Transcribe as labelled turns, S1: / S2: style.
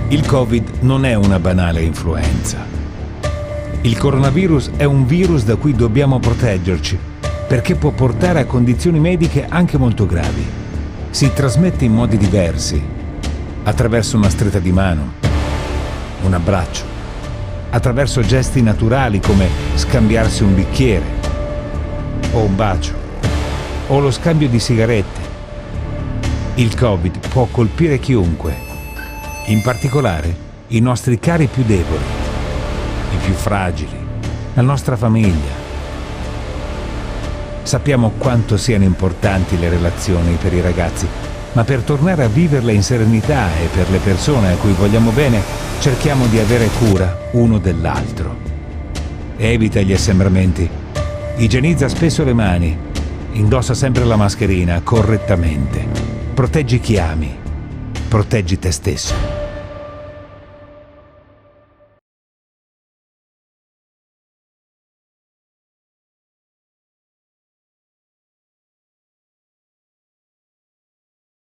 S1: Il Covid non è una banale influenza. Il coronavirus è un virus da cui dobbiamo proteggerci, perché può portare a condizioni mediche anche molto gravi. Si trasmette in modi diversi, attraverso una stretta di mano, un abbraccio, attraverso gesti naturali come scambiarsi un bicchiere, o un bacio, o lo scambio di sigarette. Il Covid può colpire chiunque, in particolare i nostri cari più deboli, i più fragili, la nostra famiglia. Sappiamo quanto siano importanti le relazioni per i ragazzi, ma per tornare a viverle in serenità e per le persone a cui vogliamo bene, cerchiamo di avere cura uno dell'altro. Evita gli assembramenti, igienizza spesso le mani, indossa sempre la mascherina correttamente. Proteggi chi ami, proteggi te stesso.